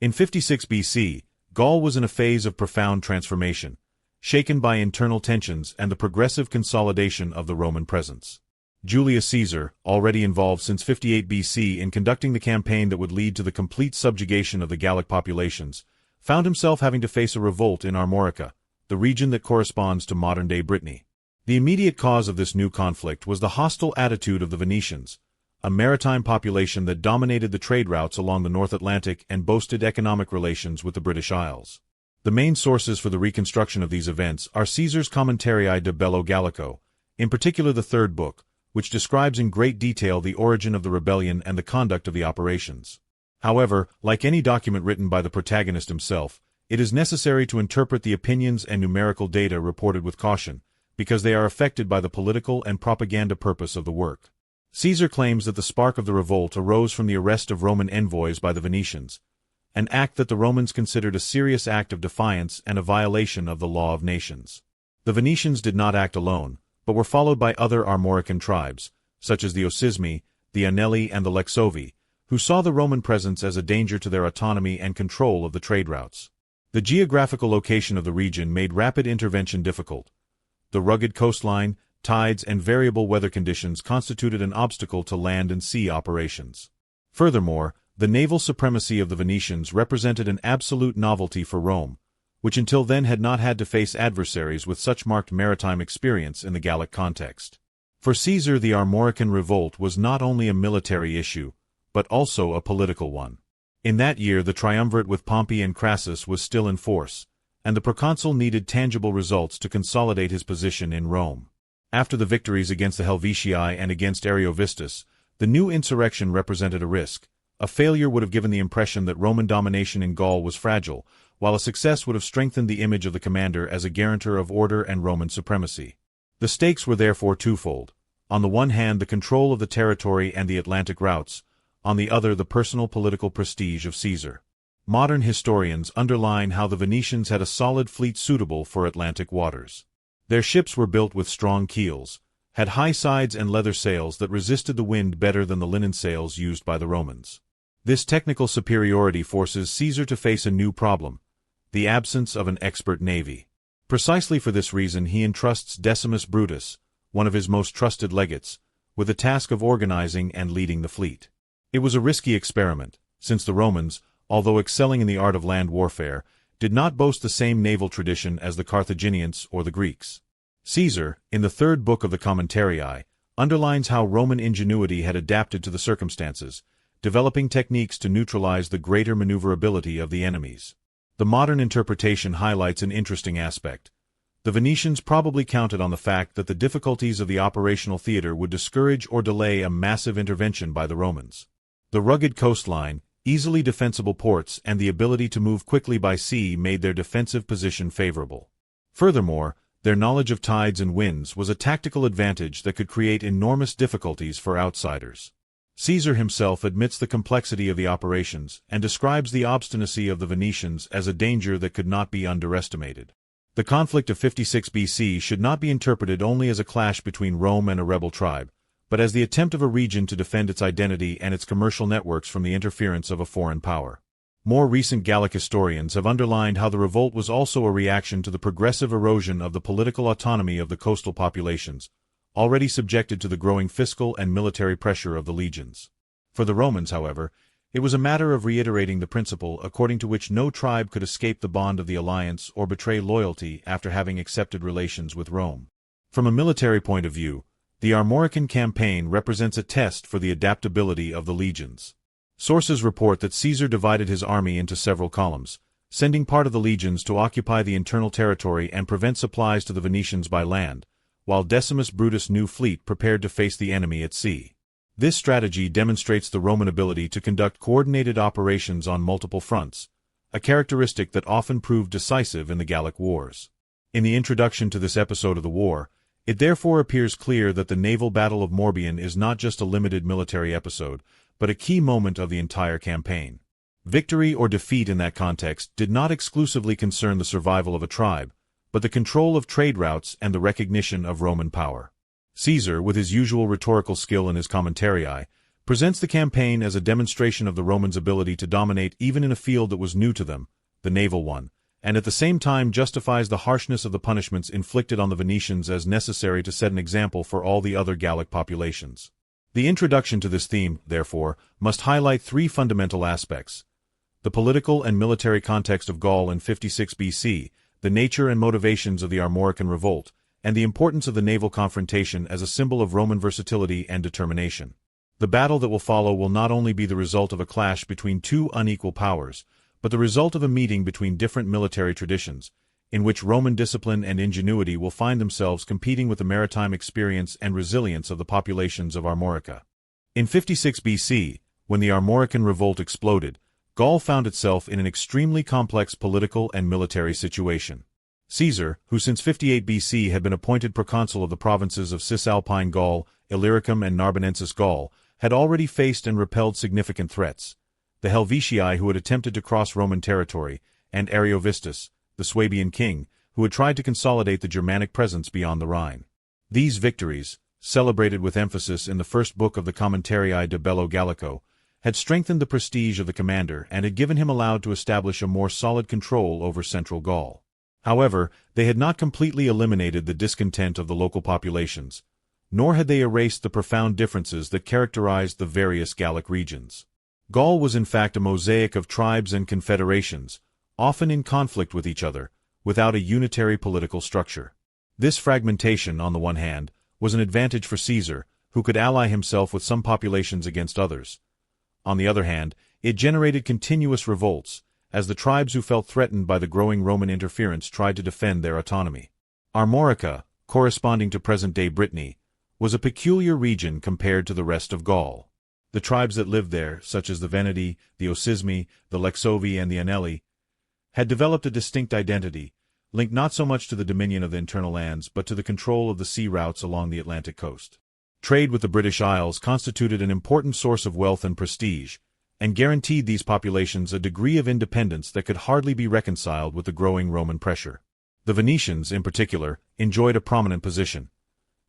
In 56 BC, Gaul was in a phase of profound transformation, shaken by internal tensions and the progressive consolidation of the Roman presence. Julius Caesar, already involved since 58 BC in conducting the campaign that would lead to the complete subjugation of the Gallic populations, found himself having to face a revolt in Armorica, the region that corresponds to modern-day Brittany. The immediate cause of this new conflict was the hostile attitude of the Venetians, a maritime population that dominated the trade routes along the North Atlantic and boasted economic relations with the British Isles. The main sources for the reconstruction of these events are Caesar's Commentarii de Bello Gallico, in particular the third book, which describes in great detail the origin of the rebellion and the conduct of the operations. However, like any document written by the protagonist himself, it is necessary to interpret the opinions and numerical data reported with caution, because they are affected by the political and propaganda purpose of the work. Caesar claims that the spark of the revolt arose from the arrest of Roman envoys by the Venetians, an act that the Romans considered a serious act of defiance and a violation of the law of nations. The Venetians did not act alone, but were followed by other Armorican tribes, such as the Ossismi, the Anelli and the Lexovi, who saw the Roman presence as a danger to their autonomy and control of the trade routes. The geographical location of the region made rapid intervention difficult. The rugged coastline, tides and variable weather conditions constituted an obstacle to land and sea operations. Furthermore, the naval supremacy of the Venetians represented an absolute novelty for Rome, which until then had not had to face adversaries with such marked maritime experience in the Gallic context. For Caesar, the Armorican revolt was not only a military issue, but also a political one. In that year the triumvirate with Pompey and Crassus was still in force, and the proconsul needed tangible results to consolidate his position in Rome. After the victories against the Helvetii and against Ariovistus, the new insurrection represented a risk. A failure would have given the impression that Roman domination in Gaul was fragile, while a success would have strengthened the image of the commander as a guarantor of order and Roman supremacy. The stakes were therefore twofold. On the one hand, the control of the territory and the Atlantic routes, on the other the personal political prestige of Caesar. Modern historians underline how the Venetians had a solid fleet suitable for Atlantic waters. Their ships were built with strong keels, had high sides and leather sails that resisted the wind better than the linen sails used by the Romans. This technical superiority forces Caesar to face a new problem: the absence of an expert navy. Precisely for this reason he entrusts Decimus Brutus, one of his most trusted legates, with the task of organizing and leading the fleet. It was a risky experiment, since the Romans, although excelling in the art of land warfare, did not boast the same naval tradition as the Carthaginians or the Greeks. Caesar, in the third book of the Commentarii, underlines how Roman ingenuity had adapted to the circumstances, developing techniques to neutralize the greater maneuverability of the enemies. The modern interpretation highlights an interesting aspect. The Venetians probably counted on the fact that the difficulties of the operational theater would discourage or delay a massive intervention by the Romans. The rugged coastline, easily defensible ports, and the ability to move quickly by sea made their defensive position favorable. Furthermore, their knowledge of tides and winds was a tactical advantage that could create enormous difficulties for outsiders. Caesar himself admits the complexity of the operations and describes the obstinacy of the Venetians as a danger that could not be underestimated. The conflict of 56 BC should not be interpreted only as a clash between Rome and a rebel tribe, but as the attempt of a region to defend its identity and its commercial networks from the interference of a foreign power. More recent Gallic historians have underlined how the revolt was also a reaction to the progressive erosion of the political autonomy of the coastal populations, already subjected to the growing fiscal and military pressure of the legions. For the Romans, however, it was a matter of reiterating the principle according to which no tribe could escape the bond of the alliance or betray loyalty after having accepted relations with Rome. From a military point of view, the Armorican campaign represents a test for the adaptability of the legions. Sources report that Caesar divided his army into several columns, sending part of the legions to occupy the internal territory and prevent supplies to the Venetians by land, while Decimus Brutus' new fleet prepared to face the enemy at sea. This strategy demonstrates the Roman ability to conduct coordinated operations on multiple fronts, a characteristic that often proved decisive in the Gallic Wars. In the introduction to this episode of the war, it therefore appears clear that the naval Battle of Morbihan is not just a limited military episode, but a key moment of the entire campaign. Victory or defeat in that context did not exclusively concern the survival of a tribe, but the control of trade routes and the recognition of Roman power. Caesar, with his usual rhetorical skill in his Commentarii, presents the campaign as a demonstration of the Romans' ability to dominate even in a field that was new to them, the naval one, and at the same time justifies the harshness of the punishments inflicted on the Venetians as necessary to set an example for all the other Gallic populations. The introduction to this theme, therefore, must highlight three fundamental aspects: the political and military context of Gaul in 56 BC, the nature and motivations of the Armorican revolt, and the importance of the naval confrontation as a symbol of Roman versatility and determination. The battle that will follow will not only be the result of a clash between two unequal powers, but the result of a meeting between different military traditions, in which Roman discipline and ingenuity will find themselves competing with the maritime experience and resilience of the populations of Armorica. In 56 BC, when the Armorican revolt exploded, Gaul found itself in an extremely complex political and military situation. Caesar, who since 58 BC had been appointed proconsul of the provinces of Cisalpine Gaul, Illyricum and Narbonensis Gaul, had already faced and repelled significant threats: the Helvetii, who had attempted to cross Roman territory, and Ariovistus, the Swabian king, who had tried to consolidate the Germanic presence beyond the Rhine. These victories, celebrated with emphasis in the first book of the Commentarii de Bello Gallico, had strengthened the prestige of the commander and had given him allowed to establish a more solid control over central Gaul. However, they had not completely eliminated the discontent of the local populations, nor had they erased the profound differences that characterized the various Gallic regions. Gaul was in fact a mosaic of tribes and confederations, often in conflict with each other, without a unitary political structure. This fragmentation, on the one hand, was an advantage for Caesar, who could ally himself with some populations against others. On the other hand, it generated continuous revolts, as the tribes who felt threatened by the growing Roman interference tried to defend their autonomy. Armorica, corresponding to present-day Brittany, was a peculiar region compared to the rest of Gaul. The tribes that lived there, such as the Veneti, the Ossismi, the Lexovi and the Anelli, had developed a distinct identity, linked not so much to the dominion of the internal lands but to the control of the sea routes along the Atlantic coast. Trade with the British Isles constituted an important source of wealth and prestige, and guaranteed these populations a degree of independence that could hardly be reconciled with the growing Roman pressure. The Venetians, in particular, enjoyed a prominent position.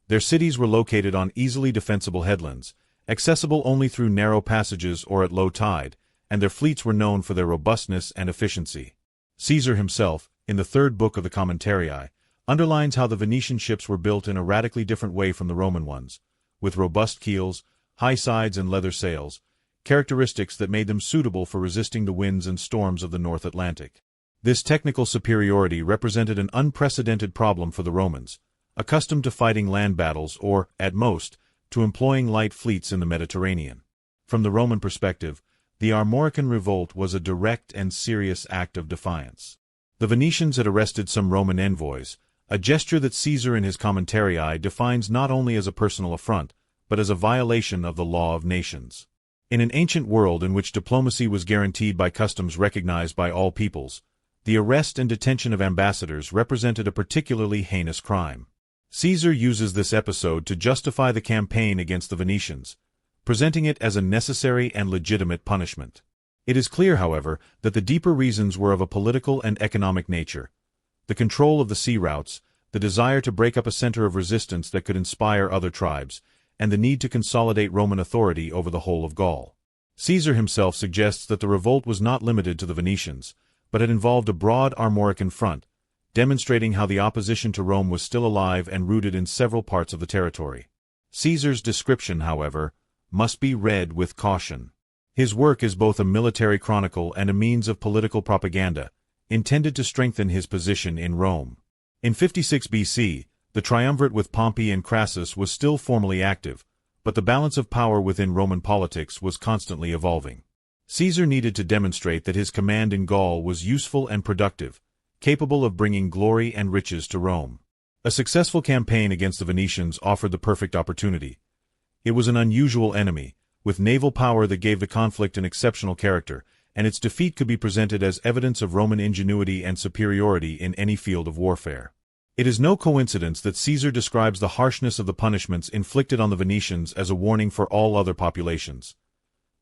Their cities were located on easily defensible headlands, accessible only through narrow passages or at low tide, and their fleets were known for their robustness and efficiency. Caesar himself, in the third book of the Commentarii, underlines how the Venetian ships were built in a radically different way from the Roman ones, with robust keels, high sides and leather sails, characteristics that made them suitable for resisting the winds and storms of the North Atlantic. This technical superiority represented an unprecedented problem for the Romans, accustomed to fighting land battles or, at most, to employing light fleets in the Mediterranean. From the Roman perspective, the Armorican revolt was a direct and serious act of defiance. The Venetians had arrested some Roman envoys, a gesture that Caesar in his Commentarii defines not only as a personal affront, but as a violation of the law of nations. In an ancient world in which diplomacy was guaranteed by customs recognized by all peoples, the arrest and detention of ambassadors represented a particularly heinous crime. Caesar uses this episode to justify the campaign against the Venetians, presenting it as a necessary and legitimate punishment. It is clear, however, that the deeper reasons were of a political and economic nature: the control of the sea routes, the desire to break up a center of resistance that could inspire other tribes, and the need to consolidate Roman authority over the whole of Gaul. Caesar himself suggests that the revolt was not limited to the Venetians, but had involved a broad Armorican front, demonstrating how the opposition to Rome was still alive and rooted in several parts of the territory. Caesar's description, however, must be read with caution. His work is both a military chronicle and a means of political propaganda, intended to strengthen his position in Rome. In 56 BC, the triumvirate with Pompey and Crassus was still formally active, but the balance of power within Roman politics was constantly evolving. Caesar needed to demonstrate that his command in Gaul was useful and productive, capable of bringing glory and riches to Rome. A successful campaign against the Venetians offered the perfect opportunity. It was an unusual enemy, with naval power that gave the conflict an exceptional character, and its defeat could be presented as evidence of Roman ingenuity and superiority in any field of warfare. It is no coincidence that Caesar describes the harshness of the punishments inflicted on the Venetians as a warning for all other populations.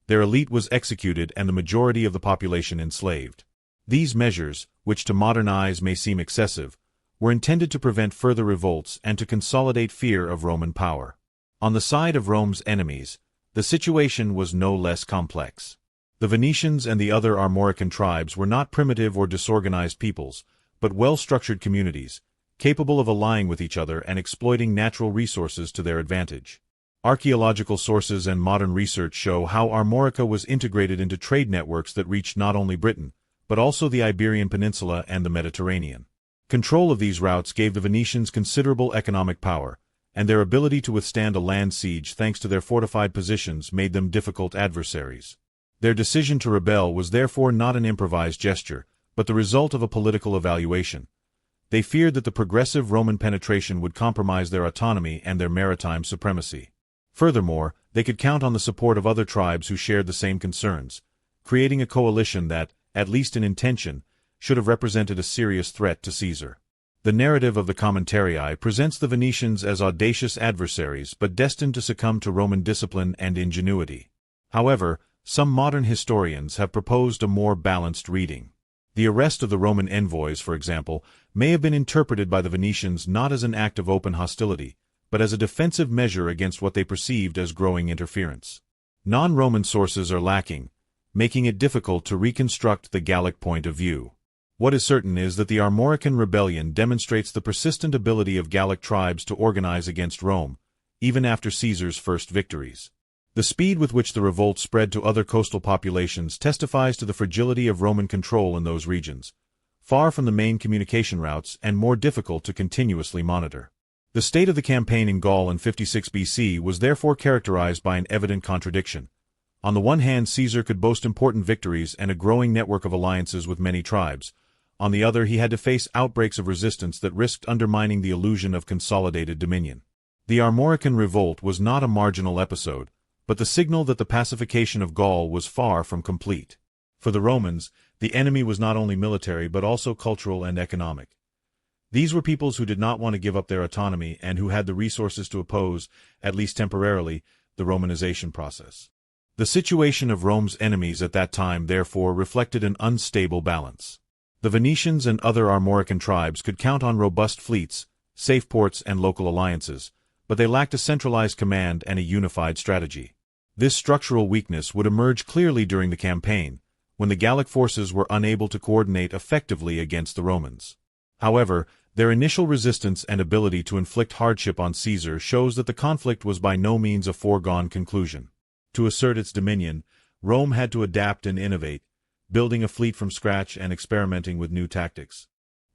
Their elite was executed and the majority of the population enslaved. These measures, which to modern eyes may seem excessive, were intended to prevent further revolts and to consolidate fear of Roman power. On the side of Rome's enemies, the situation was no less complex. The Venetians and the other Armorican tribes were not primitive or disorganized peoples, but well-structured communities, capable of allying with each other and exploiting natural resources to their advantage. Archaeological sources and modern research show how Armorica was integrated into trade networks that reached not only Britain, but also the Iberian Peninsula and the Mediterranean. Control of these routes gave the Venetians considerable economic power, and their ability to withstand a land siege thanks to their fortified positions made them difficult adversaries. Their decision to rebel was therefore not an improvised gesture, but the result of a political evaluation. They feared that the progressive Roman penetration would compromise their autonomy and their maritime supremacy. Furthermore, they could count on the support of other tribes who shared the same concerns, creating a coalition that, at least in intention, should have represented a serious threat to Caesar. The narrative of the Commentarii presents the Venetians as audacious adversaries but destined to succumb to Roman discipline and ingenuity. However, some modern historians have proposed a more balanced reading. The arrest of the Roman envoys, for example, may have been interpreted by the Venetians not as an act of open hostility, but as a defensive measure against what they perceived as growing interference. Non-Roman sources are lacking, making it difficult to reconstruct the Gallic point of view. What is certain is that the Armorican rebellion demonstrates the persistent ability of Gallic tribes to organize against Rome, even after Caesar's first victories. The speed with which the revolt spread to other coastal populations testifies to the fragility of Roman control in those regions, far from the main communication routes and more difficult to continuously monitor. The state of the campaign in Gaul in 56 BC was therefore characterized by an evident contradiction. On the one hand, Caesar could boast important victories and a growing network of alliances with many tribes. On the other, he had to face outbreaks of resistance that risked undermining the illusion of consolidated dominion. The Armorican revolt was not a marginal episode, but the signal that the pacification of Gaul was far from complete. For the Romans, the enemy was not only military but also cultural and economic. These were peoples who did not want to give up their autonomy and who had the resources to oppose, at least temporarily, the Romanization process. The situation of Rome's enemies at that time therefore reflected an unstable balance. The Venetians and other Armorican tribes could count on robust fleets, safe ports, and local alliances, but they lacked a centralized command and a unified strategy. This structural weakness would emerge clearly during the campaign, when the Gallic forces were unable to coordinate effectively against the Romans. However, their initial resistance and ability to inflict hardship on Caesar shows that the conflict was by no means a foregone conclusion. To assert its dominion, Rome had to adapt and innovate, building a fleet from scratch and experimenting with new tactics.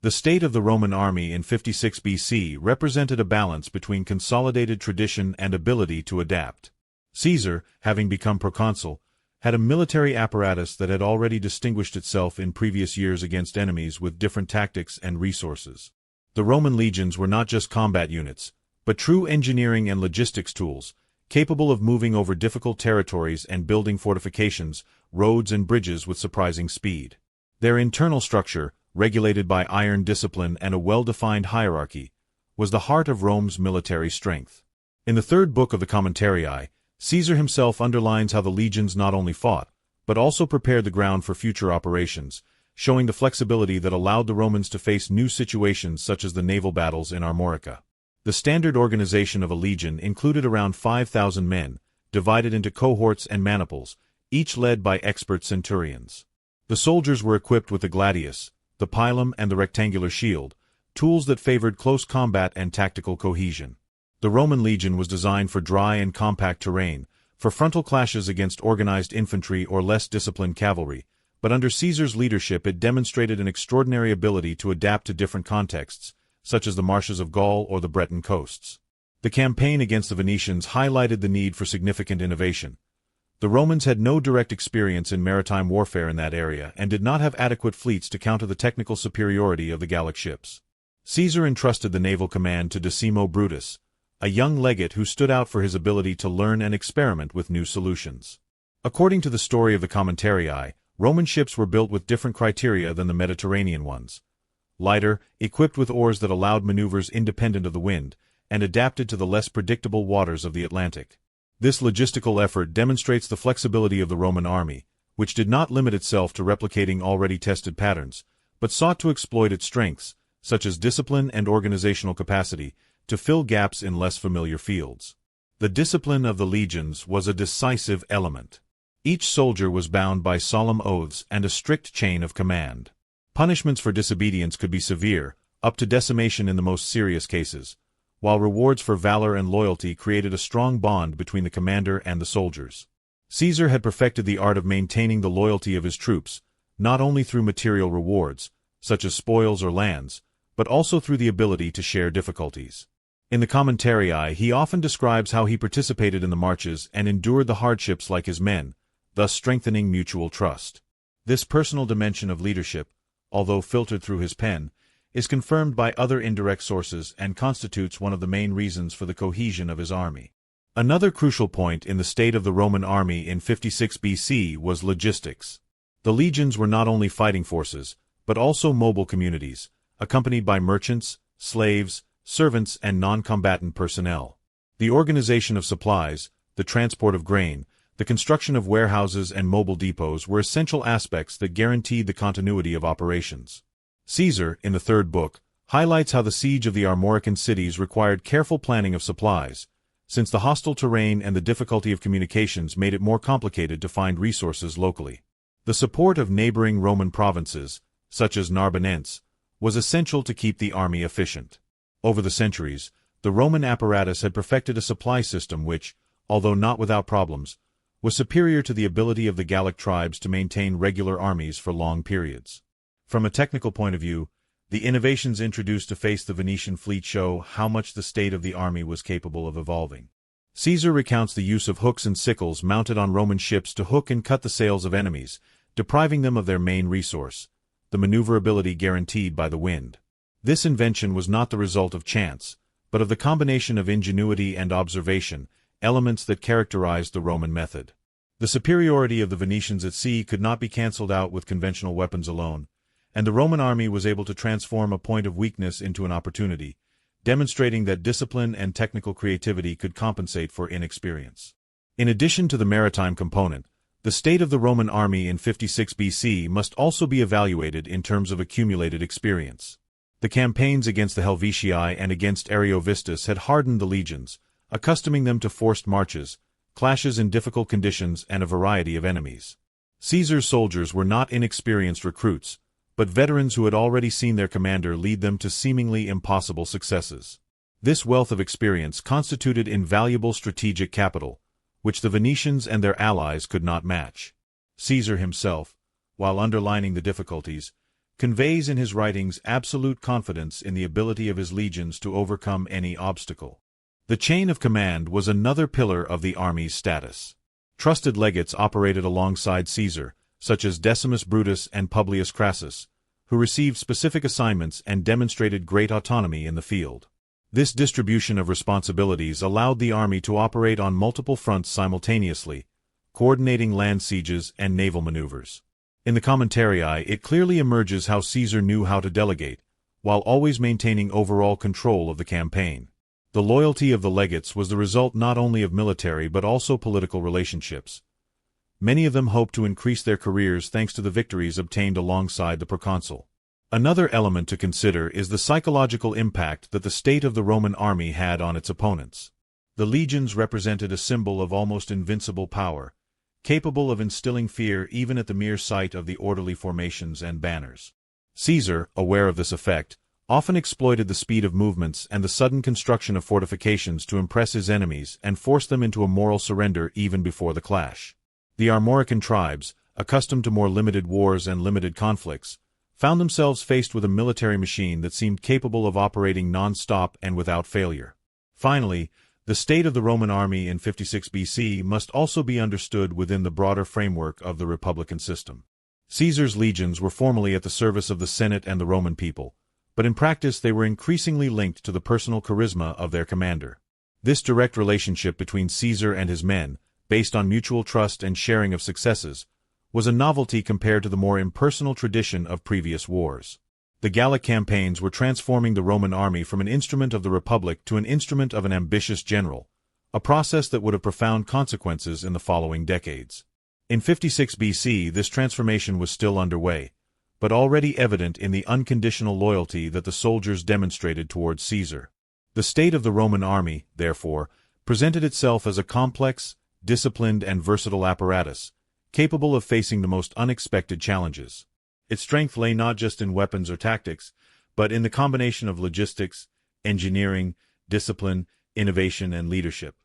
The state of the Roman army in 56 BC represented a balance between consolidated tradition and ability to adapt. Caesar, having become proconsul, had a military apparatus that had already distinguished itself in previous years against enemies with different tactics and resources. The Roman legions were not just combat units, but true engineering and logistics tools, capable of moving over difficult territories and building fortifications, roads and bridges with surprising speed. Their internal structure, regulated by iron discipline and a well-defined hierarchy, was the heart of Rome's military strength. In the third book of the Commentarii, Caesar himself underlines how the legions not only fought, but also prepared the ground for future operations, showing the flexibility that allowed the Romans to face new situations such as the naval battles in Armorica. The standard organization of a legion included around 5,000 men, divided into cohorts and maniples, each led by expert centurions. The soldiers were equipped with the gladius, the pilum and the rectangular shield, tools that favored close combat and tactical cohesion. The Roman legion was designed for dry and compact terrain, for frontal clashes against organized infantry or less disciplined cavalry, but under Caesar's leadership it demonstrated an extraordinary ability to adapt to different contexts, such as the marshes of Gaul or the Breton coasts. The campaign against the Venetians highlighted the need for significant innovation. The Romans had no direct experience in maritime warfare in that area and did not have adequate fleets to counter the technical superiority of the Gallic ships. Caesar entrusted the naval command to Decimo Brutus, a young legate who stood out for his ability to learn and experiment with new solutions. According to the story of the Commentarii, Roman ships were built with different criteria than the Mediterranean ones. Lighter, equipped with oars that allowed maneuvers independent of the wind, and adapted to the less predictable waters of the Atlantic. This logistical effort demonstrates the flexibility of the Roman army, which did not limit itself to replicating already tested patterns, but sought to exploit its strengths, such as discipline and organizational capacity, to fill gaps in less familiar fields. The discipline of the legions was a decisive element. Each soldier was bound by solemn oaths and a strict chain of command. Punishments for disobedience could be severe, up to decimation in the most serious cases, while rewards for valor and loyalty created a strong bond between the commander and the soldiers. Caesar had perfected the art of maintaining the loyalty of his troops, not only through material rewards, such as spoils or lands, but also through the ability to share difficulties. In the Commentarii, he often describes how he participated in the marches and endured the hardships like his men, thus strengthening mutual trust. This personal dimension of leadership, although filtered through his pen, is confirmed by other indirect sources and constitutes one of the main reasons for the cohesion of his army. Another crucial point in the state of the Roman army in 56 BC was logistics. The legions were not only fighting forces, but also mobile communities, accompanied by merchants, slaves, servants, and non-combatant personnel. The organization of supplies, the transport of grain, the construction of warehouses and mobile depots were essential aspects that guaranteed the continuity of operations. Caesar, in the third book, highlights how the siege of the Armorican cities required careful planning of supplies, since the hostile terrain and the difficulty of communications made it more complicated to find resources locally. The support of neighboring Roman provinces, such as Narbonense, was essential to keep the army efficient. Over the centuries, the Roman apparatus had perfected a supply system which, although not without problems, was superior to the ability of the Gallic tribes to maintain regular armies for long periods. From a technical point of view, the innovations introduced to face the Venetian fleet show how much the state of the army was capable of evolving. Caesar recounts the use of hooks and sickles mounted on Roman ships to hook and cut the sails of enemies, depriving them of their main resource, the maneuverability guaranteed by the wind. This invention was not the result of chance, but of the combination of ingenuity and observation, elements that characterized the Roman method. The superiority of the Venetians at sea could not be cancelled out with conventional weapons alone, and the Roman army was able to transform a point of weakness into an opportunity, demonstrating that discipline and technical creativity could compensate for inexperience. In addition to the maritime component, the state of the Roman army in 56 BC must also be evaluated in terms of accumulated experience. The campaigns against the Helvetii and against Ariovistus had hardened the legions, accustoming them to forced marches, clashes in difficult conditions, and a variety of enemies. Caesar's soldiers were not inexperienced recruits, but veterans who had already seen their commander lead them to seemingly impossible successes. This wealth of experience constituted invaluable strategic capital, which the Venetians and their allies could not match. Caesar himself, while underlining the difficulties, conveys in his writings absolute confidence in the ability of his legions to overcome any obstacle. The chain of command was another pillar of the army's status. Trusted legates operated alongside Caesar, such as Decimus Brutus and Publius Crassus, who received specific assignments and demonstrated great autonomy in the field. This distribution of responsibilities allowed the army to operate on multiple fronts simultaneously, coordinating land sieges and naval maneuvers. In the Commentarii, it clearly emerges how Caesar knew how to delegate, while always maintaining overall control of the campaign. The loyalty of the legates was the result not only of military but also political relationships. Many of them hoped to increase their careers thanks to the victories obtained alongside the proconsul. Another element to consider is the psychological impact that the state of the Roman army had on its opponents. The legions represented a symbol of almost invincible power, capable of instilling fear even at the mere sight of the orderly formations and banners. Caesar, aware of this effect, often exploited the speed of movements and the sudden construction of fortifications to impress his enemies and force them into a moral surrender even before the clash. The Armorican tribes, accustomed to more limited wars and limited conflicts, found themselves faced with a military machine that seemed capable of operating non-stop and without failure. Finally, the state of the Roman army in 56 BC must also be understood within the broader framework of the republican system. Caesar's legions were formally at the service of the Senate and the Roman people, but in practice they were increasingly linked to the personal charisma of their commander. This direct relationship between Caesar and his men, based on mutual trust and sharing of successes, was a novelty compared to the more impersonal tradition of previous wars. The Gallic campaigns were transforming the Roman army from an instrument of the Republic to an instrument of an ambitious general, a process that would have profound consequences in the following decades. In 56 BC, this transformation was still underway, but already evident in the unconditional loyalty that the soldiers demonstrated towards Caesar. The state of the Roman army, therefore, presented itself as a complex, disciplined and versatile apparatus, capable of facing the most unexpected challenges. Its strength lay not just in weapons or tactics, but in the combination of logistics, engineering, discipline, innovation and leadership.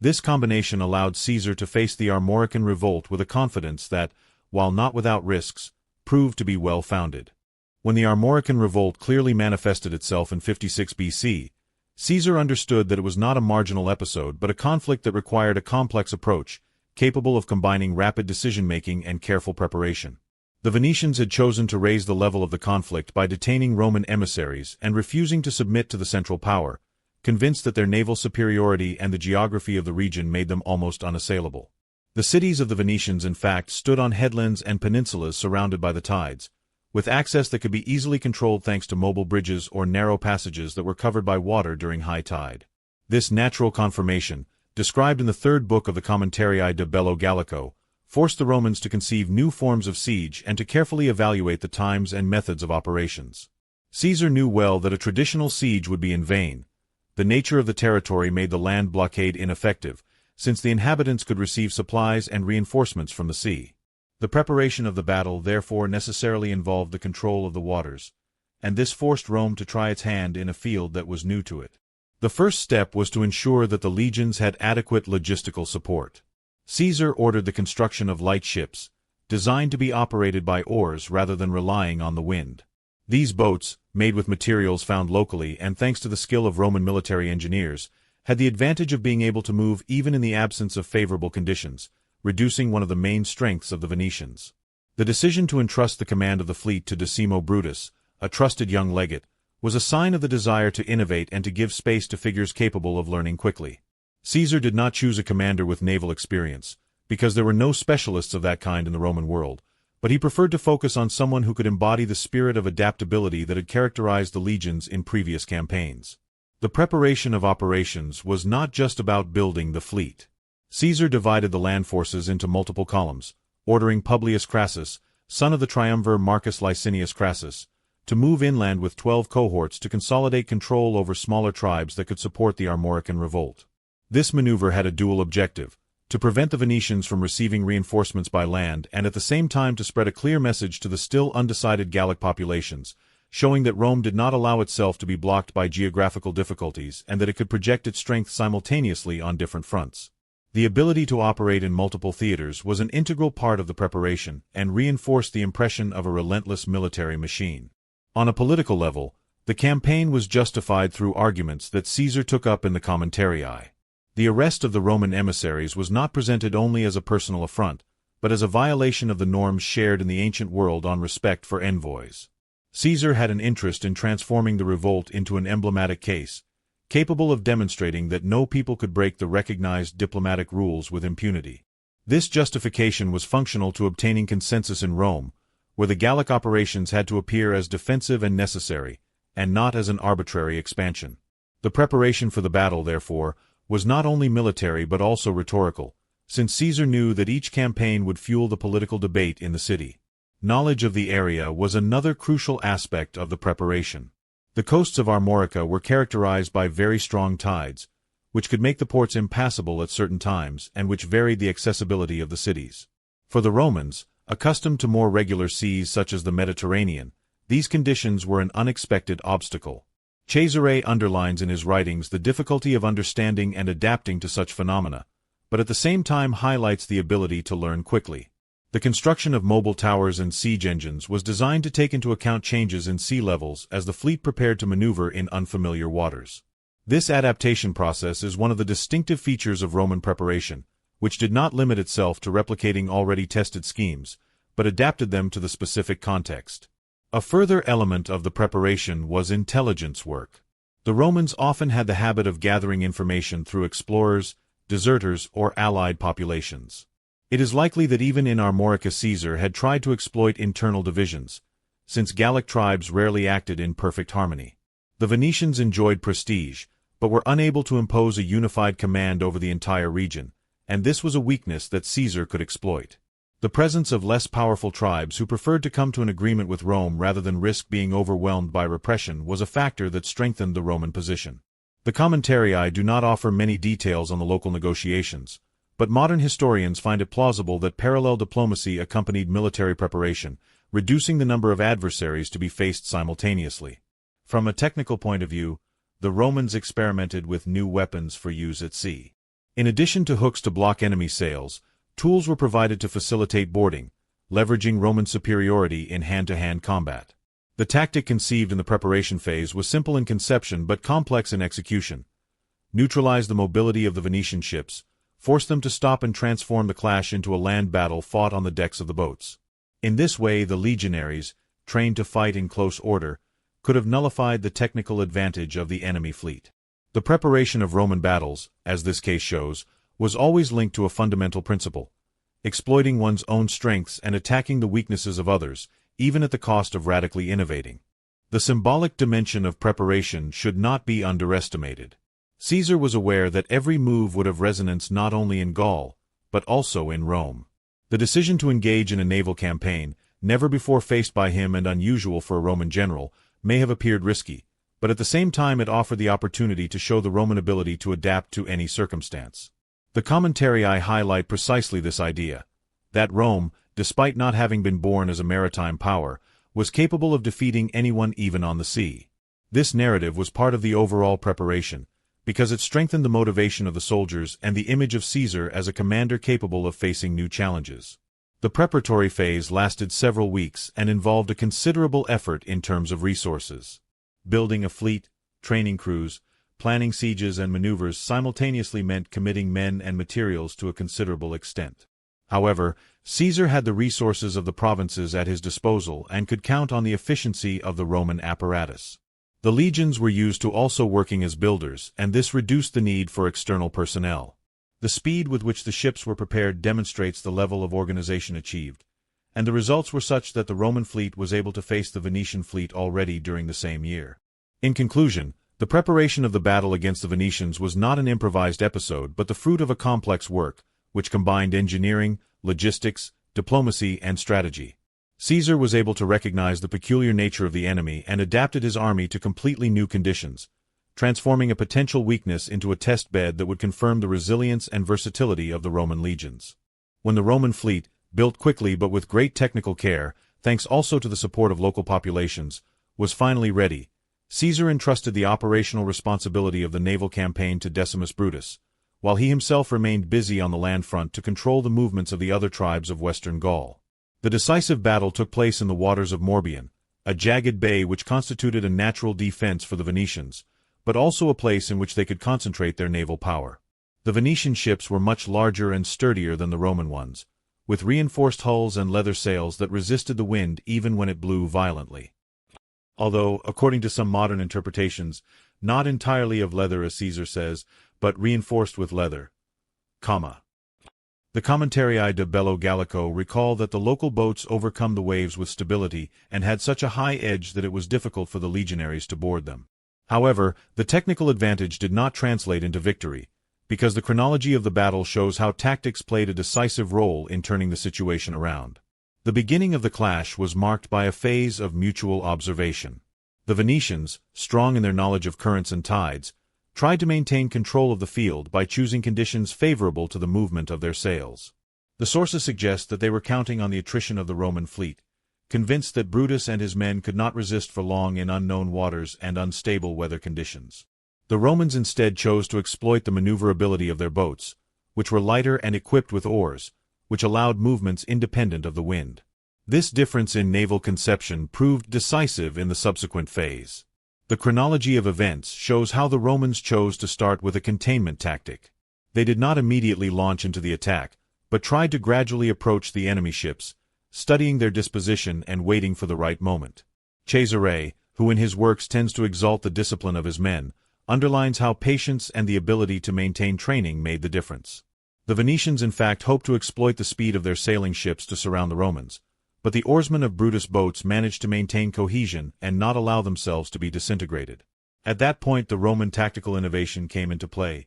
This combination allowed Caesar to face the Armorican revolt with a confidence that, while not without risks, proved to be well-founded. When the Armorican revolt clearly manifested itself in 56 BC, Caesar understood that it was not a marginal episode but a conflict that required a complex approach, capable of combining rapid decision-making and careful preparation. The Venetians had chosen to raise the level of the conflict by detaining Roman emissaries and refusing to submit to the central power, convinced that their naval superiority and the geography of the region made them almost unassailable. The cities of the Venetians, in fact, stood on headlands and peninsulas surrounded by the tides, with access that could be easily controlled thanks to mobile bridges or narrow passages that were covered by water during high tide. This natural conformation, described in the third book of the Commentarii de Bello Gallico, forced the Romans to conceive new forms of siege and to carefully evaluate the times and methods of operations. Caesar knew well that a traditional siege would be in vain. The nature of the territory made the land blockade ineffective, since the inhabitants could receive supplies and reinforcements from the sea. The preparation of the battle therefore necessarily involved the control of the waters, and this forced Rome to try its hand in a field that was new to it. The first step was to ensure that the legions had adequate logistical support. Caesar ordered the construction of light ships, designed to be operated by oars rather than relying on the wind. These boats, made with materials found locally and thanks to the skill of Roman military engineers, had the advantage of being able to move even in the absence of favorable conditions, reducing one of the main strengths of the Venetians. The decision to entrust the command of the fleet to Decimo Brutus, a trusted young legate, was a sign of the desire to innovate and to give space to figures capable of learning quickly. Caesar did not choose a commander with naval experience, because there were no specialists of that kind in the Roman world, but he preferred to focus on someone who could embody the spirit of adaptability that had characterized the legions in previous campaigns. The preparation of operations was not just about building the fleet. Caesar divided the land forces into multiple columns, ordering Publius Crassus, son of the triumvir Marcus Licinius Crassus, to move inland with 12 cohorts to consolidate control over smaller tribes that could support the Armorican revolt. This maneuver had a dual objective: to prevent the Venetians from receiving reinforcements by land and at the same time to spread a clear message to the still undecided Gallic populations, showing that Rome did not allow itself to be blocked by geographical difficulties and that it could project its strength simultaneously on different fronts. The ability to operate in multiple theaters was an integral part of the preparation and reinforced the impression of a relentless military machine. On a political level, the campaign was justified through arguments that Caesar took up in the Commentarii. The arrest of the Roman emissaries was not presented only as a personal affront, but as a violation of the norms shared in the ancient world on respect for envoys. Caesar had an interest in transforming the revolt into an emblematic case, capable of demonstrating that no people could break the recognized diplomatic rules with impunity. This justification was functional to obtaining consensus in Rome, where the Gallic operations had to appear as defensive and necessary, and not as an arbitrary expansion. The preparation for the battle, therefore, was not only military but also rhetorical, since Caesar knew that each campaign would fuel the political debate in the city. Knowledge of the area was another crucial aspect of the preparation. The coasts of Armorica were characterized by very strong tides, which could make the ports impassable at certain times and which varied the accessibility of the cities. For the Romans, accustomed to more regular seas such as the Mediterranean, these conditions were an unexpected obstacle. Cesare underlines in his writings the difficulty of understanding and adapting to such phenomena, but at the same time highlights the ability to learn quickly. The construction of mobile towers and siege engines was designed to take into account changes in sea levels as the fleet prepared to maneuver in unfamiliar waters. This adaptation process is one of the distinctive features of Roman preparation, which did not limit itself to replicating already tested schemes, but adapted them to the specific context. A further element of the preparation was intelligence work. The Romans often had the habit of gathering information through explorers, deserters, or allied populations. It is likely that even in Armorica Caesar had tried to exploit internal divisions, since Gallic tribes rarely acted in perfect harmony. The Venetians enjoyed prestige, but were unable to impose a unified command over the entire region, and this was a weakness that Caesar could exploit. The presence of less powerful tribes who preferred to come to an agreement with Rome rather than risk being overwhelmed by repression was a factor that strengthened the Roman position. The Commentarii do not offer many details on the local negotiations, but modern historians find it plausible that parallel diplomacy accompanied military preparation, reducing the number of adversaries to be faced simultaneously. From a technical point of view, the Romans experimented with new weapons for use at sea. In addition to hooks to block enemy sails, tools were provided to facilitate boarding, leveraging Roman superiority in hand-to-hand combat. The tactic conceived in the preparation phase was simple in conception but complex in execution. Neutralize the mobility of the Venetian ships, force them to stop and transform the clash into a land battle fought on the decks of the boats. In this way, the legionaries, trained to fight in close order, could have nullified the technical advantage of the enemy fleet. The preparation of Roman battles, as this case shows, was always linked to a fundamental principle: exploiting one's own strengths and attacking the weaknesses of others, even at the cost of radically innovating. The symbolic dimension of preparation should not be underestimated. Caesar was aware that every move would have resonance not only in Gaul, but also in Rome. The decision to engage in a naval campaign, never before faced by him and unusual for a Roman general, may have appeared risky, but at the same time it offered the opportunity to show the Roman ability to adapt to any circumstance. The Commentarii highlight precisely this idea, that Rome, despite not having been born as a maritime power, was capable of defeating anyone even on the sea. This narrative was part of the overall preparation, because it strengthened the motivation of the soldiers and the image of Caesar as a commander capable of facing new challenges. The preparatory phase lasted several weeks and involved a considerable effort in terms of resources. Building a fleet, training crews, planning sieges and maneuvers simultaneously meant committing men and materials to a considerable extent. However, Caesar had the resources of the provinces at his disposal and could count on the efficiency of the Roman apparatus. The legions were used to also working as builders, and this reduced the need for external personnel. The speed with which the ships were prepared demonstrates the level of organization achieved, and the results were such that the Roman fleet was able to face the Venetian fleet already during the same year. In conclusion, the preparation of the battle against the Venetians was not an improvised episode but the fruit of a complex work, which combined engineering, logistics, diplomacy, and strategy. Caesar was able to recognize the peculiar nature of the enemy and adapted his army to completely new conditions, transforming a potential weakness into a test bed that would confirm the resilience and versatility of the Roman legions. When the Roman fleet, built quickly but with great technical care, thanks also to the support of local populations, was finally ready, Caesar entrusted the operational responsibility of the naval campaign to Decimus Brutus, while he himself remained busy on the land front to control the movements of the other tribes of western Gaul. The decisive battle took place in the waters of Morbihan, a jagged bay which constituted a natural defense for the Venetians, but also a place in which they could concentrate their naval power. The Venetian ships were much larger and sturdier than the Roman ones, with reinforced hulls and leather sails that resisted the wind even when it blew violently. Although, according to some modern interpretations, not entirely of leather as Caesar says, but reinforced with leather. The Commentarii de Bello Gallico recall that the local boats overcome the waves with stability and had such a high edge that it was difficult for the legionaries to board them. However, the technical advantage did not translate into victory, because the chronology of the battle shows how tactics played a decisive role in turning the situation around. The beginning of the clash was marked by a phase of mutual observation. The Venetians, strong in their knowledge of currents and tides, tried to maintain control of the field by choosing conditions favorable to the movement of their sails. The sources suggest that they were counting on the attrition of the Roman fleet, convinced that Brutus and his men could not resist for long in unknown waters and unstable weather conditions. The Romans instead chose to exploit the maneuverability of their boats, which were lighter and equipped with oars, which allowed movements independent of the wind. This difference in naval conception proved decisive in the subsequent phase. The chronology of events shows how the Romans chose to start with a containment tactic. They did not immediately launch into the attack, but tried to gradually approach the enemy ships, studying their disposition and waiting for the right moment. Cesare, who in his works tends to exalt the discipline of his men, underlines how patience and the ability to maintain training made the difference. The Venetians in fact hoped to exploit the speed of their sailing ships to surround the Romans, but the oarsmen of Brutus' boats managed to maintain cohesion and not allow themselves to be disintegrated. At that point the Roman tactical innovation came into play.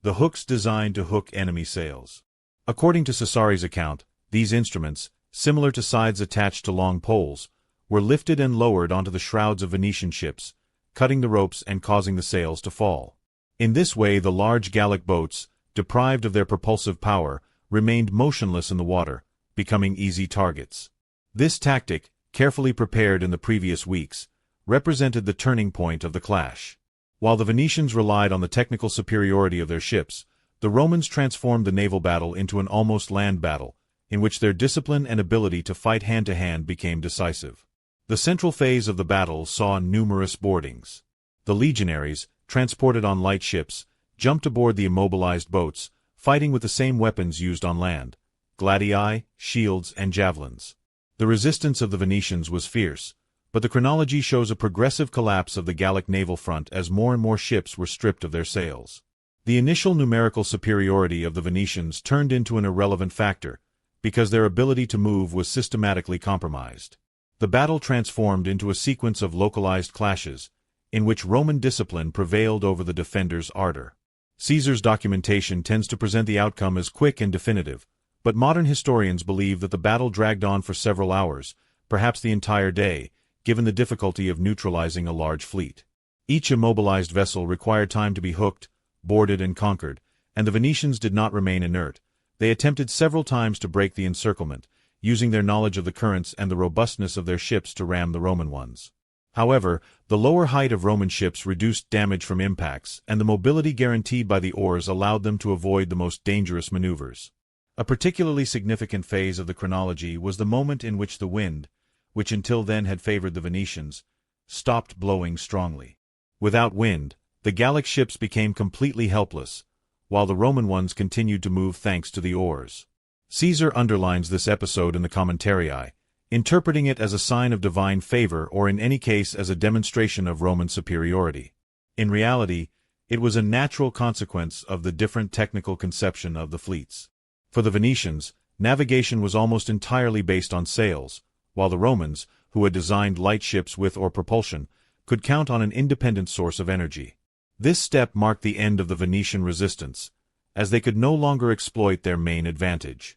The hooks designed to hook enemy sails. According to Cesari's account, these instruments, similar to scythes attached to long poles, were lifted and lowered onto the shrouds of Venetian ships, cutting the ropes and causing the sails to fall. In this way, the large Gallic boats, deprived of their propulsive power, remained motionless in the water, becoming easy targets. This tactic, carefully prepared in the previous weeks, represented the turning point of the clash. While the Venetians relied on the technical superiority of their ships, the Romans transformed the naval battle into an almost land battle, in which their discipline and ability to fight hand-to-hand became decisive. The central phase of the battle saw numerous boardings. The legionaries, transported on light ships, jumped aboard the immobilized boats, fighting with the same weapons used on land: gladii, shields, and javelins. The resistance of the Venetians was fierce, but the chronology shows a progressive collapse of the Gallic naval front as more and more ships were stripped of their sails. The initial numerical superiority of the Venetians turned into an irrelevant factor, because their ability to move was systematically compromised. The battle transformed into a sequence of localized clashes, in which Roman discipline prevailed over the defenders' ardor. Caesar's documentation tends to present the outcome as quick and definitive, but modern historians believe that the battle dragged on for several hours, perhaps the entire day, given the difficulty of neutralizing a large fleet. Each immobilized vessel required time to be hooked, boarded, and conquered, and the Venetians did not remain inert. They attempted several times to break the encirclement, using their knowledge of the currents and the robustness of their ships to ram the Roman ones. However, the lower height of Roman ships reduced damage from impacts, and the mobility guaranteed by the oars allowed them to avoid the most dangerous maneuvers. A particularly significant phase of the chronology was the moment in which the wind, which until then had favored the Venetians, stopped blowing strongly. Without wind, the Gallic ships became completely helpless, while the Roman ones continued to move thanks to the oars. Caesar underlines this episode in the Commentarii, interpreting it as a sign of divine favor or in any case as a demonstration of Roman superiority. In reality, it was a natural consequence of the different technical conception of the fleets. For the Venetians, navigation was almost entirely based on sails, while the Romans, who had designed light ships with or propulsion, could count on an independent source of energy. This step marked the end of the Venetian resistance, as they could no longer exploit their main advantage.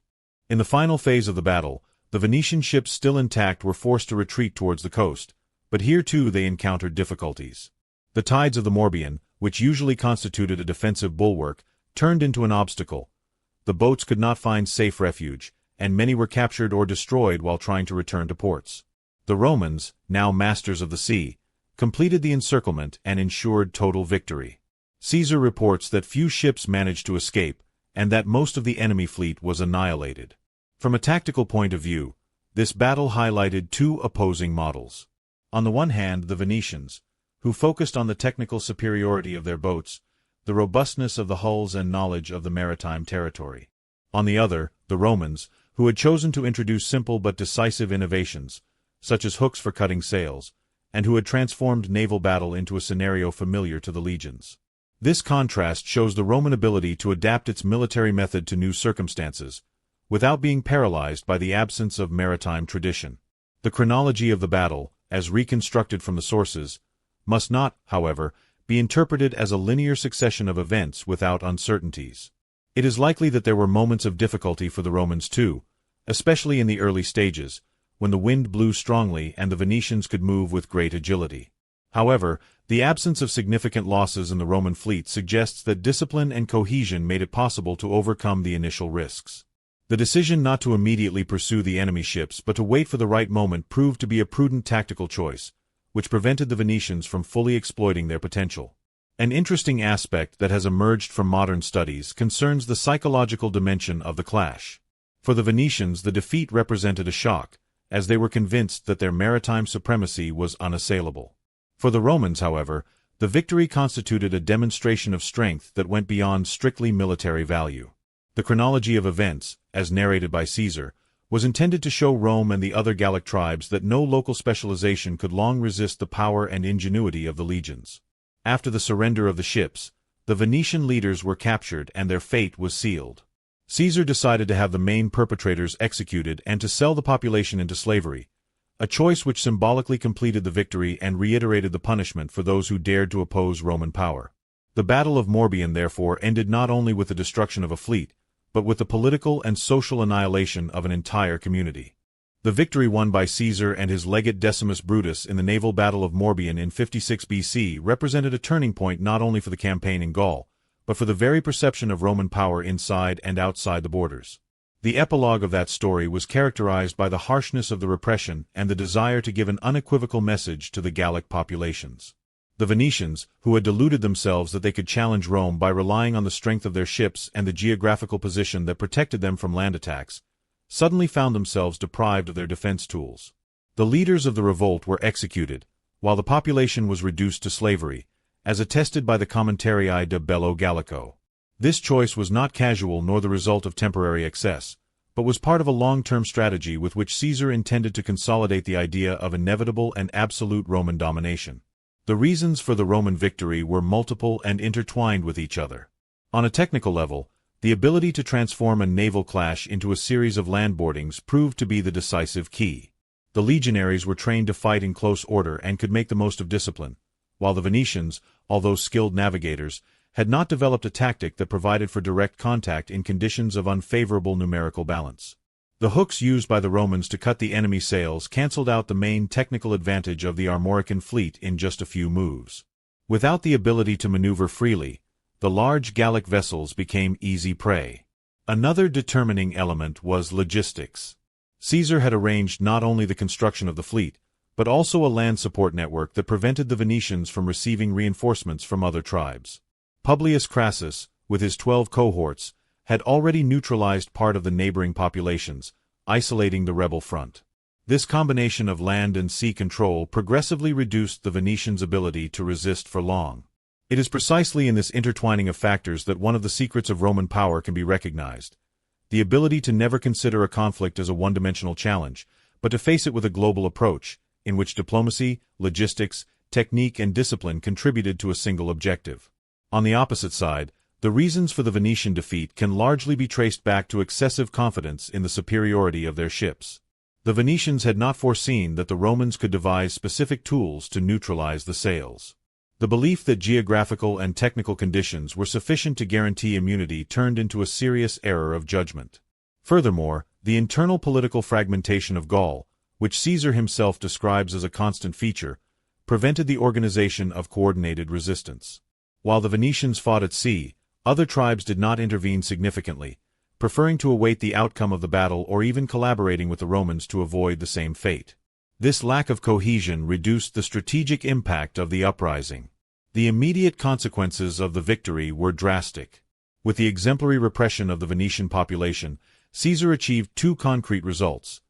In the final phase of the battle, the Venetian ships still intact were forced to retreat towards the coast, but here too they encountered difficulties. The tides of the Morbihan, which usually constituted a defensive bulwark, turned into an obstacle. The boats could not find safe refuge, and many were captured or destroyed while trying to return to ports. The Romans, now masters of the sea, completed the encirclement and ensured total victory. Caesar reports that few ships managed to escape, and that most of the enemy fleet was annihilated. From a tactical point of view, this battle highlighted two opposing models. On the one hand, the Venetians, who focused on the technical superiority of their boats, the robustness of the hulls and knowledge of the maritime territory. On the other, the Romans, who had chosen to introduce simple but decisive innovations, such as hooks for cutting sails, and who had transformed naval battle into a scenario familiar to the legions. This contrast shows the Roman ability to adapt its military method to new circumstances, without being paralyzed by the absence of maritime tradition. The chronology of the battle, as reconstructed from the sources, must not, however, be interpreted as a linear succession of events without uncertainties. It is likely that there were moments of difficulty for the Romans too, especially in the early stages, when the wind blew strongly and the Venetians could move with great agility. However, the absence of significant losses in the Roman fleet suggests that discipline and cohesion made it possible to overcome the initial risks. The decision not to immediately pursue the enemy ships but to wait for the right moment proved to be a prudent tactical choice, which prevented the Venetians from fully exploiting their potential. An interesting aspect that has emerged from modern studies concerns the psychological dimension of the clash. For the Venetians, the defeat represented a shock, as they were convinced that their maritime supremacy was unassailable. For the Romans, however, the victory constituted a demonstration of strength that went beyond strictly military value. The chronology of events, as narrated by Caesar, was intended to show Rome and the other Gallic tribes that no local specialization could long resist the power and ingenuity of the legions. After the surrender of the ships, the Venetian leaders were captured and their fate was sealed. Caesar decided to have the main perpetrators executed and to sell the population into slavery, a choice which symbolically completed the victory and reiterated the punishment for those who dared to oppose Roman power. The Battle of Morbihan therefore ended not only with the destruction of a fleet, but with the political and social annihilation of an entire community. The victory won by Caesar and his legate Decimus Brutus in the naval Battle of Morbihan in 56 BC represented a turning point not only for the campaign in Gaul, but for the very perception of Roman power inside and outside the borders. The epilogue of that story was characterized by the harshness of the repression and the desire to give an unequivocal message to the Gallic populations. The Venetians, who had deluded themselves that they could challenge Rome by relying on the strength of their ships and the geographical position that protected them from land attacks, suddenly found themselves deprived of their defense tools. The leaders of the revolt were executed, while the population was reduced to slavery, as attested by the Commentarii de Bello Gallico. This choice was not casual nor the result of temporary excess, but was part of a long-term strategy with which Caesar intended to consolidate the idea of inevitable and absolute Roman domination. The reasons for the Roman victory were multiple and intertwined with each other. On a technical level, the ability to transform a naval clash into a series of landboardings proved to be the decisive key. The legionaries were trained to fight in close order and could make the most of discipline, while the Venetians, although skilled navigators, had not developed a tactic that provided for direct contact in conditions of unfavorable numerical balance. The hooks used by the Romans to cut the enemy sails cancelled out the main technical advantage of the Armorican fleet in just a few moves. Without the ability to maneuver freely, the large Gallic vessels became easy prey. Another determining element was logistics. Caesar had arranged not only the construction of the fleet, but also a land support network that prevented the Venetians from receiving reinforcements from other tribes. Publius Crassus, with his 12 cohorts, had already neutralized part of the neighboring populations, isolating the rebel front. This combination of land and sea control progressively reduced the Venetians' ability to resist for long. It is precisely in this intertwining of factors that one of the secrets of Roman power can be recognized: the ability to never consider a conflict as a one-dimensional challenge, but to face it with a global approach, in which diplomacy, logistics, technique, and discipline contributed to a single objective. On the opposite side, the reasons for the Venetian defeat can largely be traced back to excessive confidence in the superiority of their ships. The Venetians had not foreseen that the Romans could devise specific tools to neutralize the sails. The belief that geographical and technical conditions were sufficient to guarantee immunity turned into a serious error of judgment. Furthermore, the internal political fragmentation of Gaul, which Caesar himself describes as a constant feature, prevented the organization of coordinated resistance. While the Venetians fought at sea, other tribes did not intervene significantly, preferring to await the outcome of the battle or even collaborating with the Romans to avoid the same fate. This lack of cohesion reduced the strategic impact of the uprising. The immediate consequences of the victory were drastic. With the exemplary repression of the Venetian population, Caesar achieved two concrete results.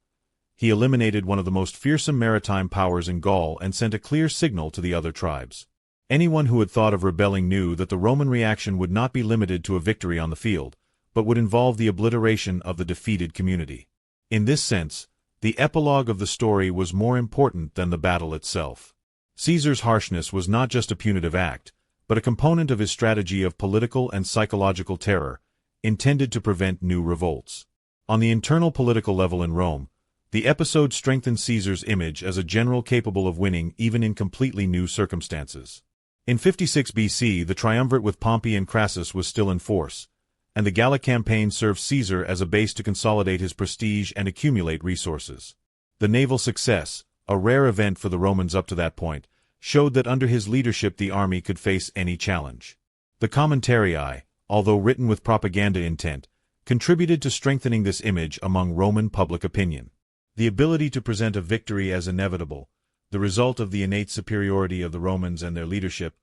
He eliminated one of the most fearsome maritime powers in Gaul and sent a clear signal to the other tribes. Anyone who had thought of rebelling knew that the Roman reaction would not be limited to a victory on the field, but would involve the obliteration of the defeated community. In this sense, the epilogue of the story was more important than the battle itself. Caesar's harshness was not just a punitive act, but a component of his strategy of political and psychological terror, intended to prevent new revolts. On the internal political level in Rome, the episode strengthened Caesar's image as a general capable of winning even in completely new circumstances. In 56 BC, the triumvirate with Pompey and Crassus was still in force, and the Gallic campaign served Caesar as a base to consolidate his prestige and accumulate resources. The naval success, a rare event for the Romans up to that point, showed that under his leadership the army could face any challenge. The Commentarii, although written with propaganda intent, contributed to strengthening this image among Roman public opinion. The ability to present a victory as inevitable, the result of the innate superiority of the Romans and their leadership,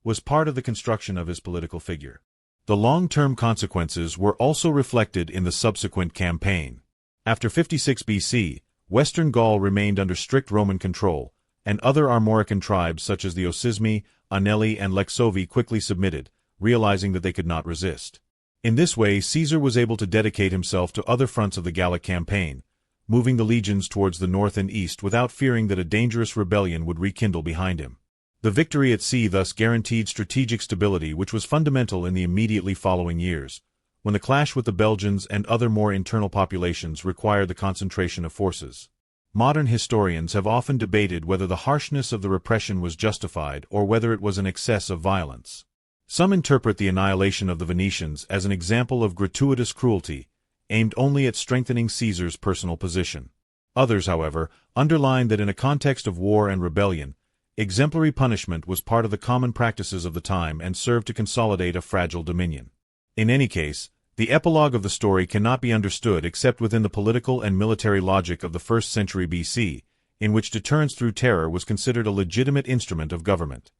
was part of the construction of his political figure. The long-term consequences were also reflected in the subsequent campaign. After 56 BC, Western Gaul remained under strict Roman control, and other Armorican tribes such as the Ossismi, Anelli, and Lexovi quickly submitted, realizing that they could not resist. In this way, Caesar was able to dedicate himself to other fronts of the Gallic campaign, moving the legions towards the north and east without fearing that a dangerous rebellion would rekindle behind him. The victory at sea thus guaranteed strategic stability, which was fundamental in the immediately following years, when the clash with the Belgians and other more internal populations required the concentration of forces. Modern historians have often debated whether the harshness of the repression was justified or whether it was an excess of violence. Some interpret the annihilation of the Venetians as an example of gratuitous cruelty, aimed only at strengthening Caesar's personal position. Others, however, underline that in a context of war and rebellion, exemplary punishment was part of the common practices of the time and served to consolidate a fragile dominion. In any case, the epilogue of the story cannot be understood except within the political and military logic of the 1st century BC, in which deterrence through terror was considered a legitimate instrument of government.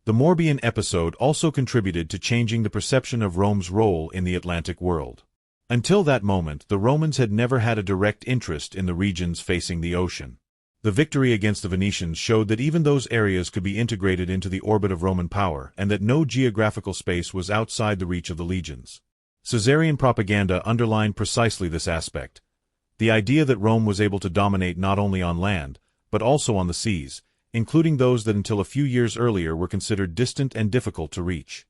The Morbihan episode also contributed to changing the perception of Rome's role in the Atlantic world. Until that moment, the Romans had never had a direct interest in the regions facing the ocean. The victory against the Venetians showed that even those areas could be integrated into the orbit of Roman power and that no geographical space was outside the reach of the legions. Caesarian propaganda underlined precisely this aspect. The idea that Rome was able to dominate not only on land, but also on the seas, including those that until a few years earlier were considered distant and difficult to reach.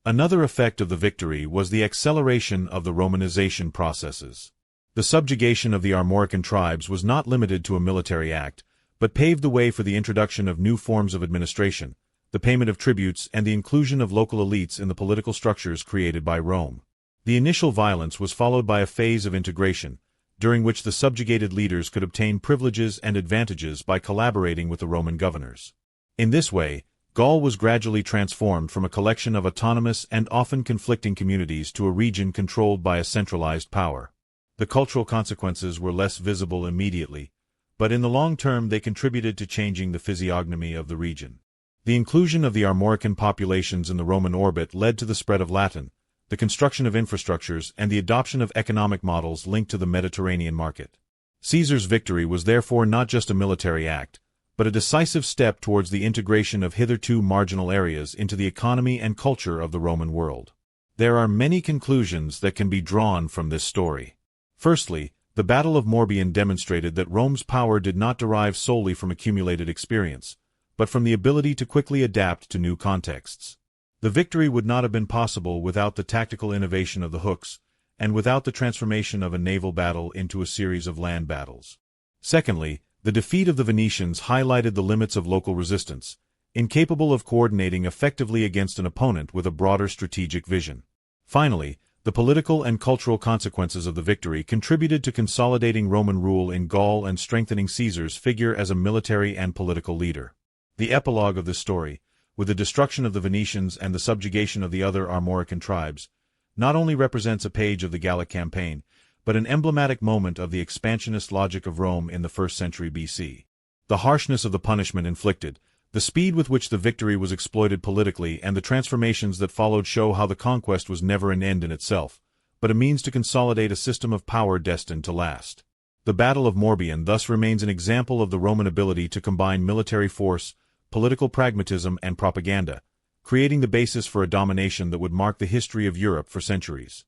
Another effect of the victory was the acceleration of the Romanization processes. The subjugation of the Armorican tribes was not limited to a military act, but paved the way for the introduction of new forms of administration, the payment of tributes, and the inclusion of local elites in the political structures created by Rome. The initial violence was followed by a phase of integration, during which the subjugated leaders could obtain privileges and advantages by collaborating with the Roman governors. In this way, Gaul was gradually transformed from a collection of autonomous and often conflicting communities to a region controlled by a centralized power. The cultural consequences were less visible immediately, but in the long term they contributed to changing the physiognomy of the region. The inclusion of the Armorican populations in the Roman orbit led to the spread of Latin, the construction of infrastructures, and the adoption of economic models linked to the Mediterranean market. Caesar's victory was therefore not just a military act, but a decisive step towards the integration of hitherto marginal areas into the economy and culture of the Roman world. There are many conclusions that can be drawn from this story. Firstly, the Battle of Morbihan demonstrated that Rome's power did not derive solely from accumulated experience, but from the ability to quickly adapt to new contexts. The victory would not have been possible without the tactical innovation of the hooks, and without the transformation of a naval battle into a series of land battles. Secondly, the defeat of the Venetians highlighted the limits of local resistance, incapable of coordinating effectively against an opponent with a broader strategic vision. Finally, the political and cultural consequences of the victory contributed to consolidating Roman rule in Gaul and strengthening Caesar's figure as a military and political leader. The epilogue of this story, with the destruction of the Venetians and the subjugation of the other Armorican tribes, not only represents a page of the Gallic campaign, but an emblematic moment of the expansionist logic of Rome in the 1st century BC. The harshness of the punishment inflicted, the speed with which the victory was exploited politically, and the transformations that followed show how the conquest was never an end in itself, but a means to consolidate a system of power destined to last. The Battle of Morbihan thus remains an example of the Roman ability to combine military force, political pragmatism, and propaganda, creating the basis for a domination that would mark the history of Europe for centuries.